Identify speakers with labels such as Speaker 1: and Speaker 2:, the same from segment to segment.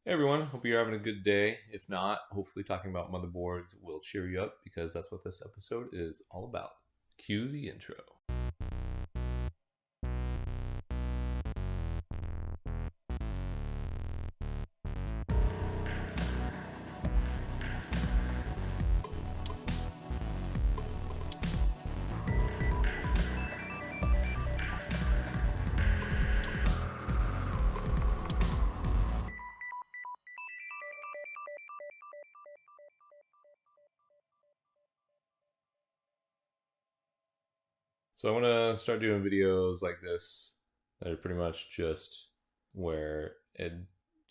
Speaker 1: Hey everyone, hope you're having a good day. If not, hopefully talking about motherboards will cheer you up because that's what this episode is all about. Cue the intro. So I want to start doing videos like this that are pretty much just where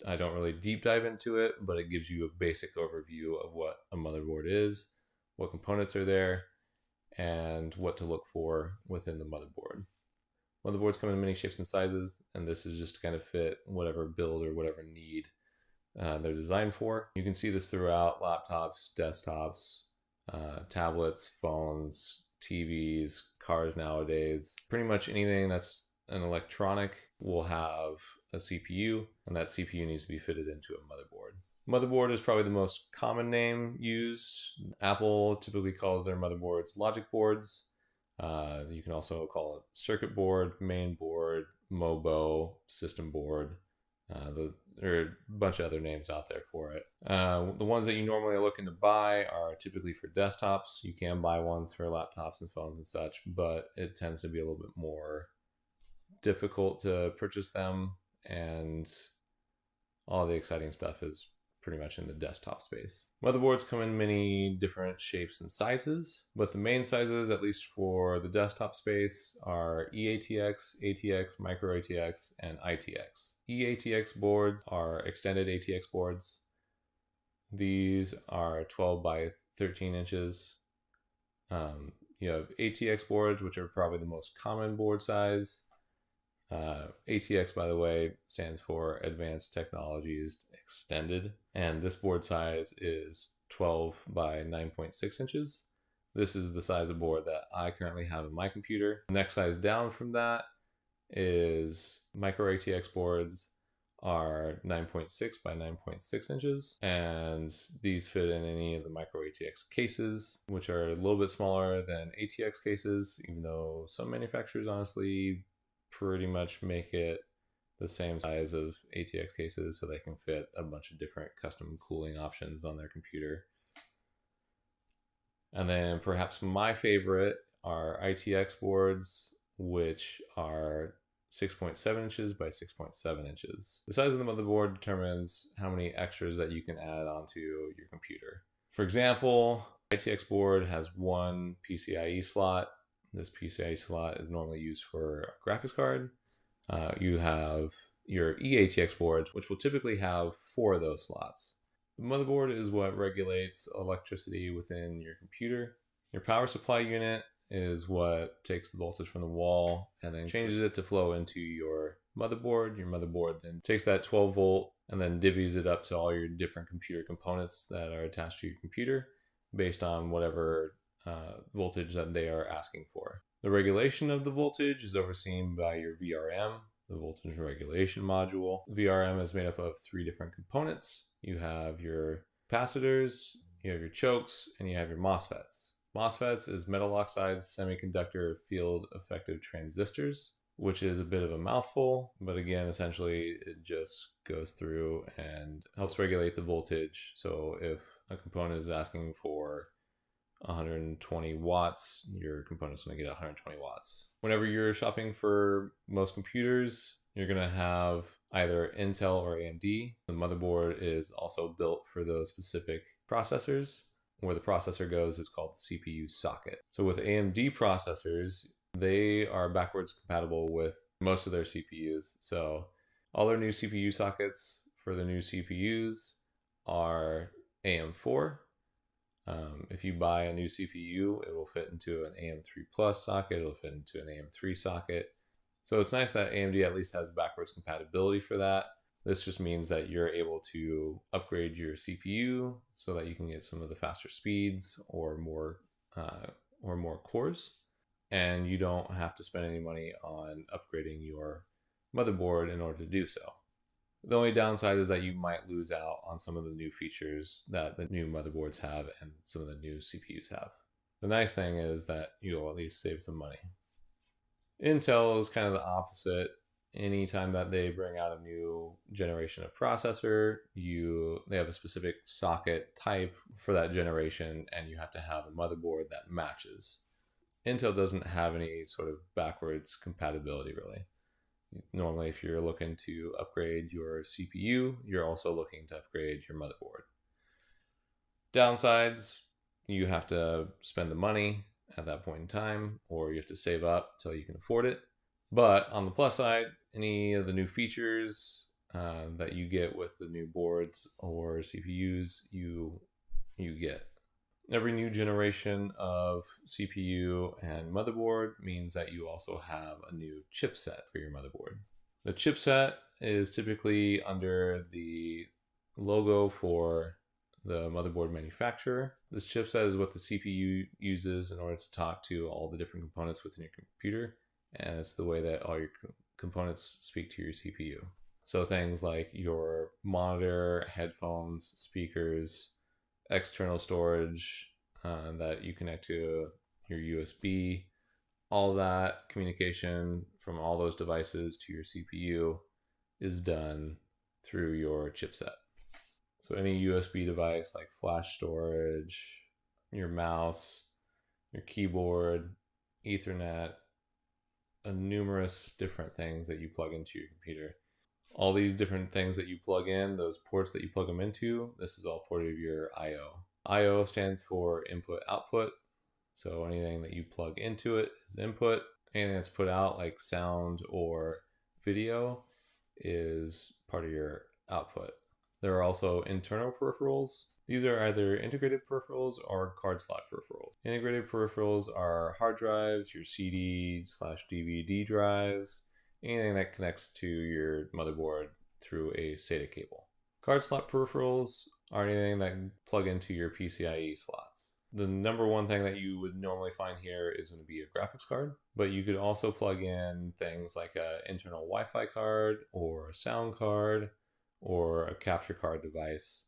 Speaker 1: I don't really deep dive into it, but it gives you a basic overview of what a motherboard is, what components are there, and what to look for within the motherboard. Motherboards come in many shapes and sizes, and this is just to kind of fit whatever build or whatever need they're designed for. You can see this throughout laptops, desktops, tablets, phones, TVs, cars nowadays. Pretty much anything that's an electronic will have a CPU, and that CPU needs to be fitted into a motherboard. Motherboard is probably the most common name used. Apple typically calls their motherboards logic boards. You can also call it circuit board, main board, MOBO, system board. There are a bunch of other names out there for it. The ones that you normally are looking to buy are typically for desktops. You can buy ones for laptops and phones and such, but it tends to be a little bit more difficult to purchase them, and all the exciting stuff is pretty much in the desktop space. Motherboards come in many different shapes and sizes, but the main sizes, at least for the desktop space, are eATX, ATX, micro ATX, and ITX. eATX boards are extended ATX boards. These are 12 by 13 inches. You have ATX boards, which are probably the most common board size. ATX, by the way, stands for Advanced Technologies Extended, and this board size is 12 by 9.6 inches. This is the size of board that I currently have in my computer. The next size down from that is micro ATX boards are 9.6 by 9.6 inches, and these fit in any of the micro ATX cases, which are a little bit smaller than ATX cases, even though some manufacturers honestly pretty much make it the same size of ATX cases so they can fit a bunch of different custom cooling options on their computer. And then perhaps my favorite are ITX boards, which are 6.7 inches by 6.7 inches. The size of the motherboard determines how many extras that you can add onto your computer. For example, ITX board has one PCI-E slot. This PCI-E slot is normally used for a graphics card. You have your eATX boards, which will typically have 4 of those slots. The motherboard is what regulates electricity within your computer. Your power supply unit is what takes the voltage from the wall and then changes it to flow into your motherboard. Your motherboard then takes that 12 volt and then divvies it up to all your different computer components that are attached to your computer based on whatever voltage that they are asking for. The regulation of the voltage is overseen by your VRM, the voltage regulation module. The VRM is made up of 3 different components. You have your capacitors, you have your chokes, and you have your MOSFETs. MOSFETs is metal oxide semiconductor field effective transistors, which is a bit of a mouthful, but again, essentially it just goes through and helps regulate the voltage. So if a component is asking for 120 watts, your component's going to get 120 watts. Whenever you're shopping for most computers, you're going to have either Intel or AMD. The motherboard is also built for those specific processors. Where the processor goes is called the CPU socket. So with AMD processors, they are backwards compatible with most of their CPUs. So all their new CPU sockets for the new CPUs are AM4. If you buy a new CPU, it will fit into an AM3 Plus socket, it'll fit into an AM3 socket. So it's nice that AMD at least has backwards compatibility for that. This just means that you're able to upgrade your CPU so that you can get some of the faster speeds or more cores, and you don't have to spend any money on upgrading your motherboard in order to do so. The only downside is that you might lose out on some of the new features that the new motherboards have and some of the new CPUs have. The nice thing is that you'll at least save some money. Intel is kind of the opposite. Anytime that they bring out a new generation of processor, they have a specific socket type for that generation, and you have to have a motherboard that matches. Intel doesn't have any sort of backwards compatibility, really. Normally, if you're looking to upgrade your CPU, you're also looking to upgrade your motherboard. Downsides, you have to spend the money at that point in time, or you have to save up till you can afford it. But on the plus side, any of the new features that you get with the new boards or CPUs, you get. Every new generation of CPU and motherboard means that you also have a new chipset for your motherboard. The chipset is typically under the logo for the motherboard manufacturer. This chipset is what the CPU uses in order to talk to all the different components within your computer, and it's the way that all your components speak to your CPU. So things like your monitor, headphones, speakers, external storage that you connect to your USB, all that communication from all those devices to your CPU is done through your chipset. So any USB device like flash storage, your mouse, your keyboard, Ethernet, numerous different things that you plug into your computer. All these different things that you plug in, those ports that you plug them into, this is all part of your I/O. I/O stands for input output. So anything that you plug into it is input. Anything that's put out like sound or video is part of your output. There are also internal peripherals. These are either integrated peripherals or card slot peripherals. Integrated peripherals are hard drives, your CD/DVD drives, anything that connects to your motherboard through a SATA cable. Card slot peripherals are anything that plug into your PCI-E slots. The number one thing that you would normally find here is going to be a graphics card, but you could also plug in things like an internal Wi-Fi card or a sound card or a capture card device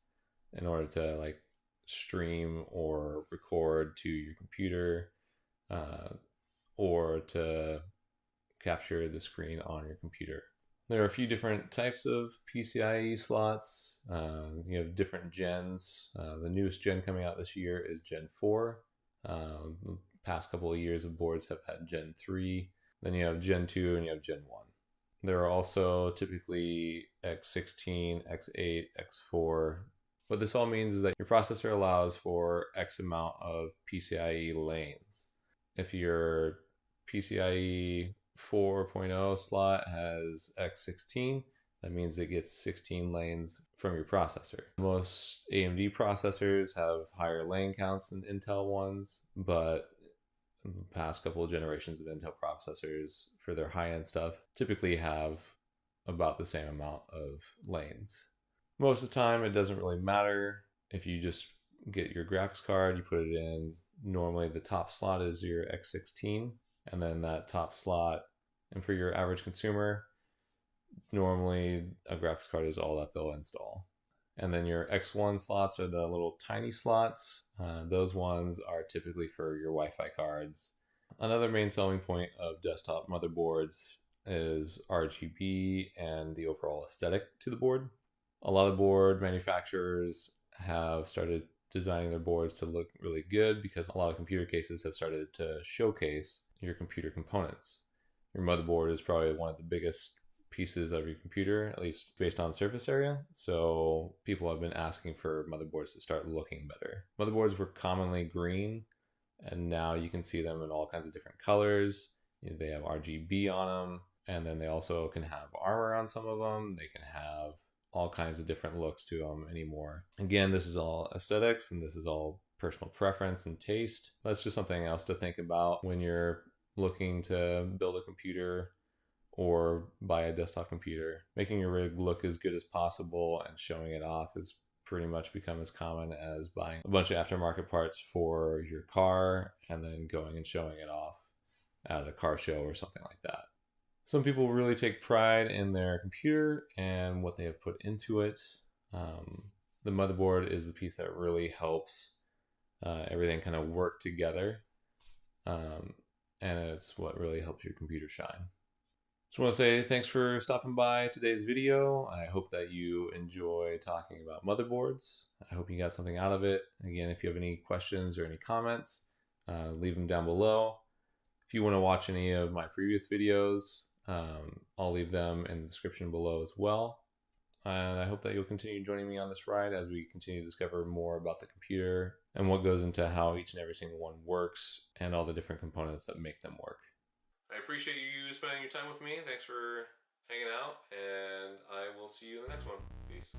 Speaker 1: in order to like stream or record to your computer or to capture the screen on your computer. There are a few different types of PCIe slots. You have different gens. The newest gen coming out this year is Gen 4. The past couple of years of boards have had Gen 3. Then you have Gen 2 and you have Gen 1. There are also typically X16, X8, X4. What this all means is that your processor allows for X amount of PCIe lanes. If your PCIe 4.0 slot has X16, that means it gets 16 lanes from your processor. Most AMD processors have higher lane counts than Intel ones, but the past couple of generations of Intel processors for their high-end stuff typically have about the same amount of lanes. Most of the time, it doesn't really matter. If you just get your graphics card, you put it in, normally the top slot is your X16, and then that top slot, and for your average consumer, normally a graphics card is all that they'll install. And then your X1 slots are the little tiny slots. Those ones are typically for your Wi-Fi cards. Another main selling point of desktop motherboards is RGB and the overall aesthetic to the board. A lot of board manufacturers have started designing their boards to look really good because a lot of computer cases have started to showcase your computer components. Your motherboard is probably one of the biggest pieces of your computer, at least based on surface area. So people have been asking for motherboards to start looking better. Motherboards were commonly green, and now you can see them in all kinds of different colors. They have RGB on them, and then they also can have armor on some of them. They can have all kinds of different looks to them anymore. Again, this is all aesthetics, and this is all personal preference and taste. That's just something else to think about when you're looking to build a computer or buy a desktop computer. Making your rig look as good as possible and showing it off has pretty much become as common as buying a bunch of aftermarket parts for your car and then going and showing it off at a car show or something like that. Some people really take pride in their computer and what they have put into it. The motherboard is the piece that really helps everything kind of work together. And it's what really helps your computer shine. Just want to say thanks for stopping by today's video. I hope that you enjoy talking about motherboards. I hope you got something out of it. Again, if you have any questions or any comments, leave them down below. If you want to watch any of my previous videos, I'll leave them in the description below as well. And I hope that you'll continue joining me on this ride as we continue to discover more about the computer and what goes into how each and every single one works and all the different components that make them work. I appreciate you spending your time with me. Thanks for hanging out, and I will see you in the next one. Peace.